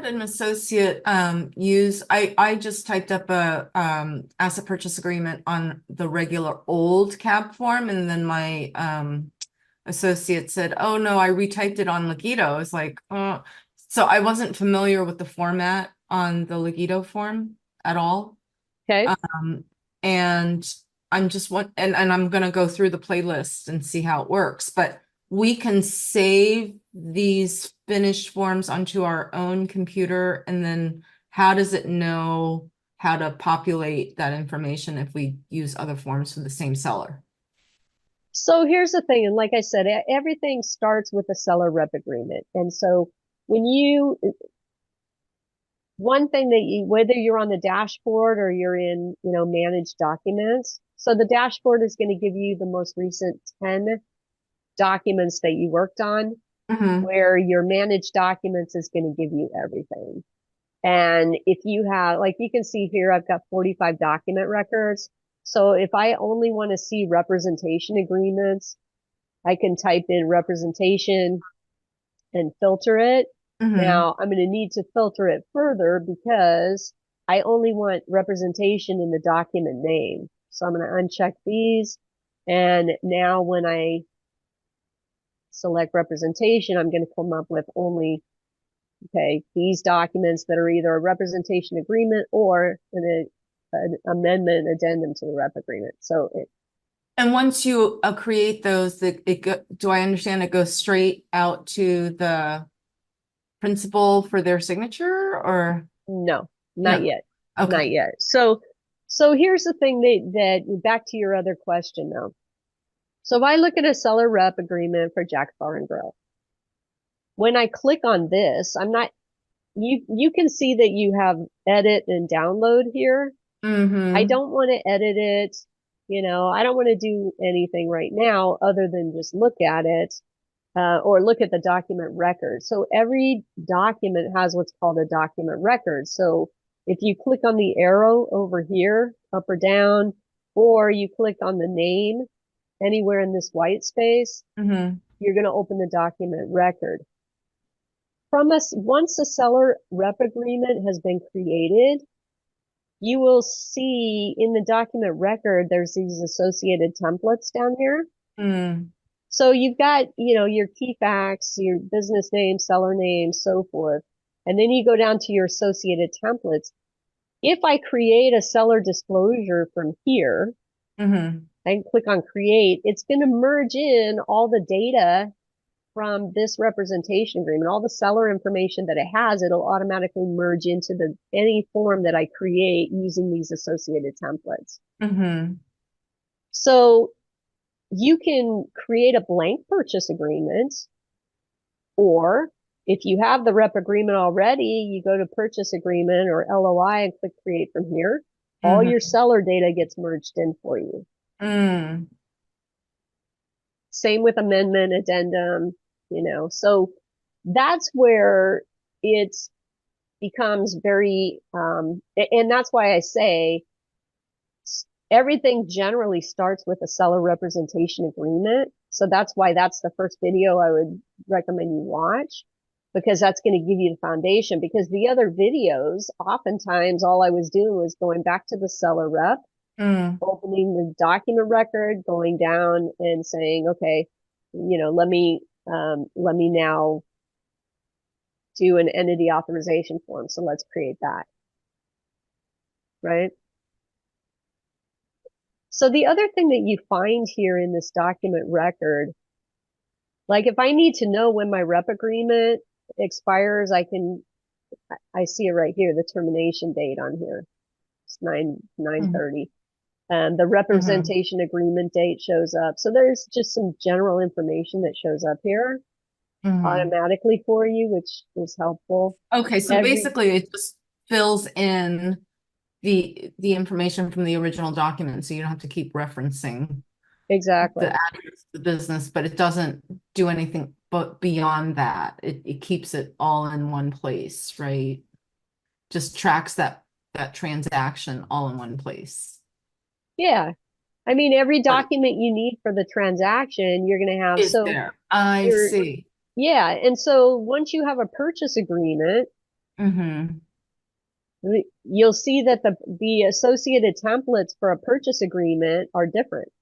had an associate use I just typed up a asset purchase agreement on the regular old cab form, and then my associate said, "Oh no, I retyped it on Legito." I was like, "Oh," so I wasn't familiar with the format on the Legito form at all. Okay. And I'm just and I'm gonna go through the playlist and see how it works, but we can save these finished forms onto our own computer, and then how does it know how to populate that information if we use other forms for the same seller? So here's the thing, and like I said, everything starts with a seller rep agreement. And so when you, one thing that you, whether you're on the dashboard or you're in, manage documents. So the dashboard is going to give you the most recent 10 documents that you worked on, Mm-hmm. where your managed documents is going to give you everything. And if you have, like you can see here, I've got 45 document records. So if I only want to see representation agreements, I can type in representation and filter it. Mm-hmm. Now I'm going to need to filter it further because I only want representation in the document name. So I'm going to uncheck these. And now when I select representation, I'm going to come up with only, okay, these documents that are either a representation agreement or an amendment addendum to the rep agreement. So And once you create those, do I understand it goes straight out to the principal for their signature, or no, not no? yet, not Okay. yet. So here's the thing that back to your other question though. So if I look at a seller rep agreement for Jack Bar and Grill, when I click on this, I'm not, you can see that you have edit and download here. I Mm-hmm. don't want to edit it. I don't want to do anything right now other than just look at it, or look at the document record. So every document has what's called a document record. So if you click on the arrow over here, up or down, or you click on the name anywhere in this white space, Mm-hmm. you're going to open the document record. Once a seller rep agreement has been created, you will see in the document record, there's these associated templates down here. Mm. So you've got, your key facts, your business name, seller name, so forth. And then you go down to your associated templates. If I create a seller disclosure from here Mm-hmm. and click on create, it's going to merge in all the data from this representation agreement, all the seller information that it has, it'll automatically merge into any form that I create using these associated templates. Mm-hmm. So you can create a blank purchase agreement, or if you have the rep agreement already, you go to purchase agreement or LOI and click create from here. All your Mm-hmm. seller data gets merged in for you. Mm. Same with amendment, addendum, so that's where it becomes very, and that's why I say everything generally starts with a seller representation agreement. So that's why that's the first video I would recommend you watch, because that's going to give you the foundation. Because the other videos, oftentimes all I was doing was going back to the seller rep, Mm. opening the document record, going down and saying, okay, let me now do an entity authorization form. So let's create that, right? So the other thing that you find here in this document record, like if I need to know when my rep agreement expires, I see it right here, the termination date on here. It's 9/30. The Mm-hmm. representation agreement date shows up. So there's just some general information that shows up here Mm-hmm. automatically for you, which is helpful. Okay, so Every basically it just fills in the information from the original document, so you don't have to keep referencing the exactly. address of the business, but it doesn't do anything but beyond that. It keeps it all in one place, right? Just tracks that transaction all in one place. Yeah. I mean, every But it document you need for the transaction, you're going to have. is So there. I you're, see. yeah. And so once you have a purchase agreement, Mm-hmm. You'll see that the associated templates for a purchase agreement are different.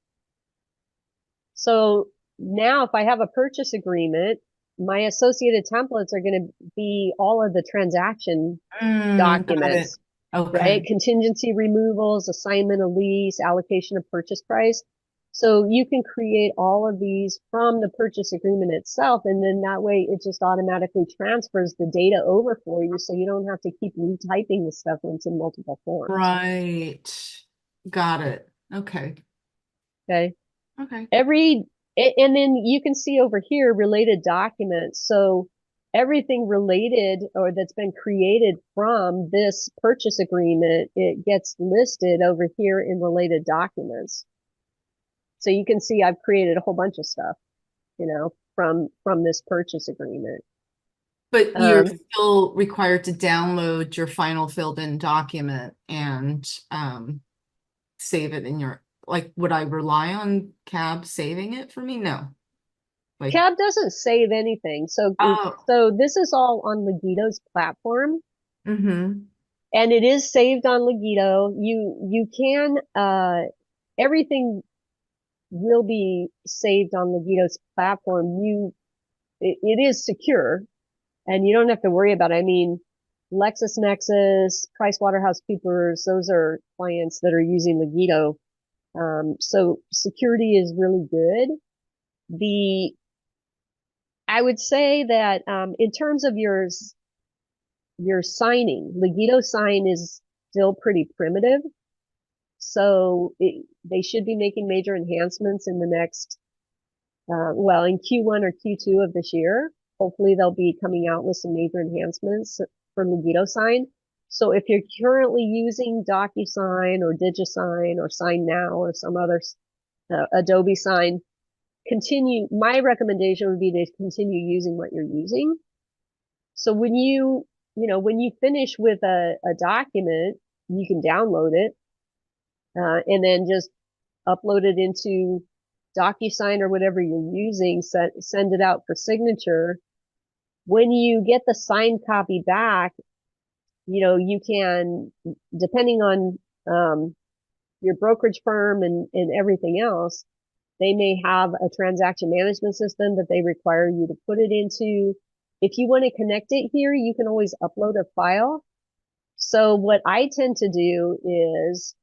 So now if I have a purchase agreement, my associated templates are going to be all of the transaction Got it. documents, right? Okay. Contingency removals, assignment of lease, allocation of purchase price. So you can create all of these from the purchase agreement itself. And then that way it just automatically transfers the data over for you. So you don't have to keep retyping the stuff into multiple forms. Right. Got it. Okay. Okay. Okay. And then you can see over here related documents. So everything related or that's been created from this purchase agreement, it gets listed over here in related documents. So you can see I've created a whole bunch of stuff, from this purchase agreement. But you're still required to download your final filled in document and save it in your, like, would I rely on CAB saving it for me? No. Like, CAB doesn't save anything. oh, So this is all on Legito's platform. mm-hmm. And it is saved on Legito. You can everything will be saved on Legito's platform. It is secure, and you don't have to worry about it. I mean, LexisNexis, PricewaterhouseCoopers, those are clients that are using Legito. So security is really good. The I would say that in terms of your signing, Legito sign is still pretty primitive. So they should be making major enhancements in the next, in Q1 or Q2 of this year. Hopefully they'll be coming out with some major enhancements for Megiddo Sign. So if you're currently using DocuSign or DigiSign or Sign Now or some other Adobe Sign, my recommendation would be to continue using what you're using. So when you finish with a document, you can download it and then just upload it into DocuSign or whatever you're using, send it out for signature. When you get the signed copy back, you can, depending on your brokerage firm and everything else, they may have a transaction management system that they require you to put it into. If you want to connect it here, you can always upload a file. So what I tend to do is,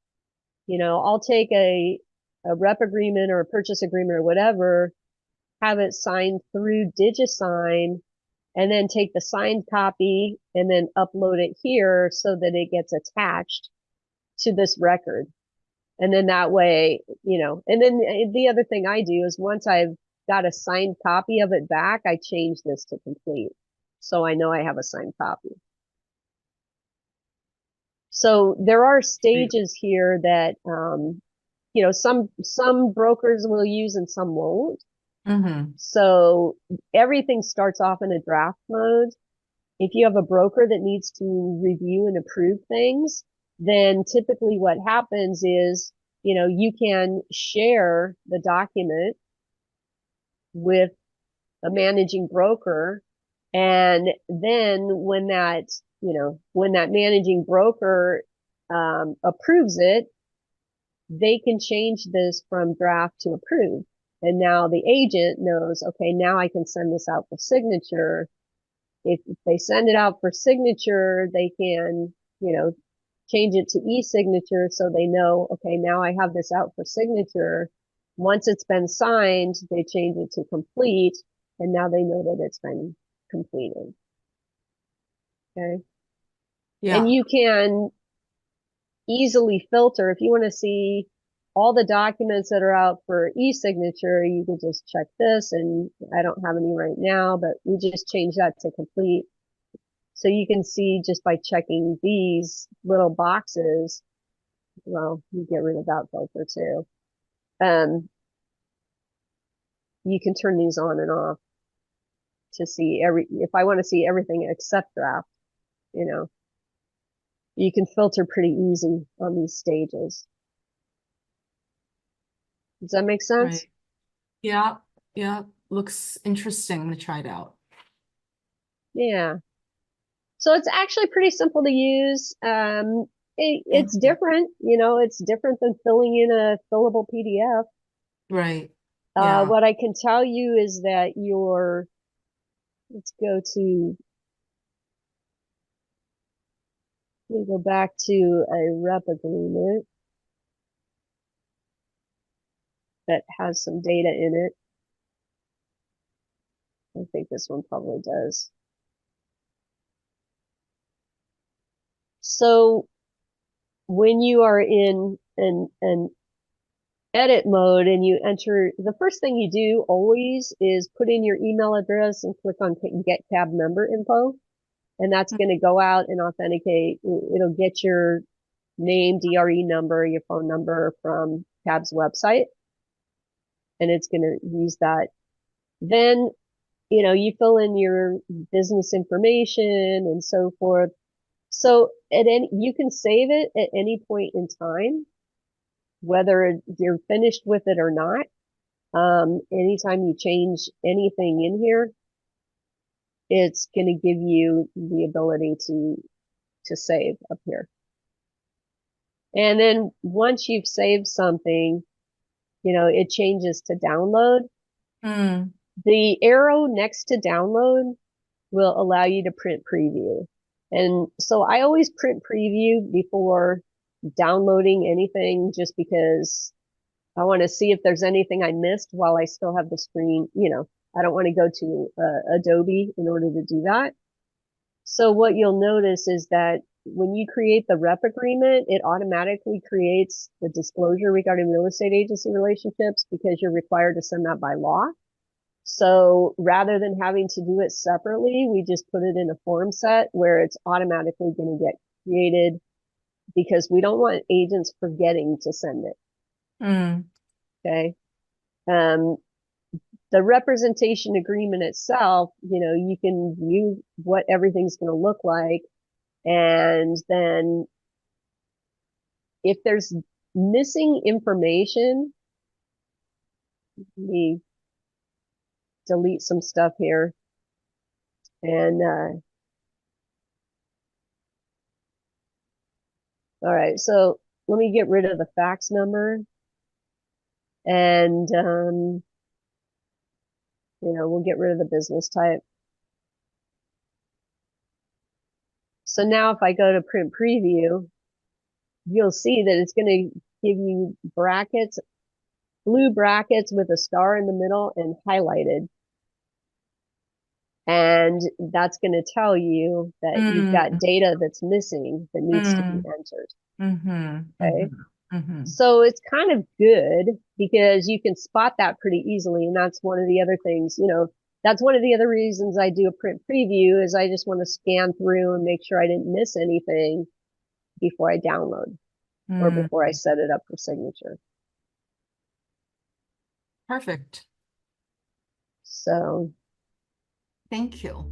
I'll take a rep agreement or a purchase agreement or whatever, have it signed through DigiSign, and then take the signed copy and then upload it here so that it gets attached to this record. And then that way, and then the other thing I do is once I've got a signed copy of it back, I change this to complete. So I know I have a signed copy. So there are stages here that, some brokers will use and some won't. Mm-hmm. So everything starts off in a draft mode. If you have a broker that needs to review and approve things, then typically what happens is, you can share the document with a managing broker. And then when that managing broker approves it, they can change this from draft to approved. And now the agent knows, okay, now I can send this out for signature. If they send it out for signature, they can, change it to e-signature so they know, okay, now I have this out for signature. Once it's been signed, they change it to complete, and now they know that it's been completed. Okay. Yeah. And you can easily filter if you want to see all the documents that are out for e-signature. You can just check this, and I don't have any right now, but we just changed that to complete. So you can see just by checking these little boxes, well, you get rid of that filter too. You can turn these on and off to see if I want to see everything except draft, you can filter pretty easy on these stages. Does that make sense? Right. Yeah. Yeah. Looks interesting. I'm gonna try it out. Yeah. So it's actually pretty simple to use. Thank It's you. different, you know, it's different than filling in a fillable PDF. Right. Yeah. What I can tell you is that let's go to, let me go back to a rep agreement that has some data in it. I think this one probably does. So when you are in an edit mode and you enter, the first thing you do always is put in your email address and click on get cab member info. And that's going to go out and authenticate. It'll get your name, DRE number, your phone number from cab's website. And it's going to use that. Then, you know, you fill in your business information and so forth. So you can save it at any point in time, whether you're finished with it or not. Anytime you change anything in here, it's going to give you the ability to save up here. And then once you've saved something, you know, it changes to download. Mm. The arrow next to download will allow you to print preview. And so I always print preview before downloading anything, just because I want to see if there's anything I missed while I still have the screen. You know, I don't want to go to Adobe in order to do that. So what you'll notice is that when you create the rep agreement, it automatically creates the disclosure regarding real estate agency relationships, because you're required to send that by law. So rather than having to do it separately, we just put it in a form set where it's automatically going to get created, because we don't want agents forgetting to send it. Mm. Okay. The representation agreement itself, you know, you can view what everything's going to look like. And then if there's missing information, let me delete some stuff here. And all right, so let me get rid of the fax number. And you know, we'll get rid of the business type. So now if I go to print preview, you'll see that it's going to give you brackets, blue brackets with a star in the middle and highlighted. And that's going to tell you that you've got data that's missing that needs to be entered. Okay. So it's kind of good because you can spot that pretty easily. And that's one of the other things, you know, that's one of the other reasons I do a print preview, is I just want to scan through and make sure I didn't miss anything before I download or before I set it up for signature. Perfect. So Thank you.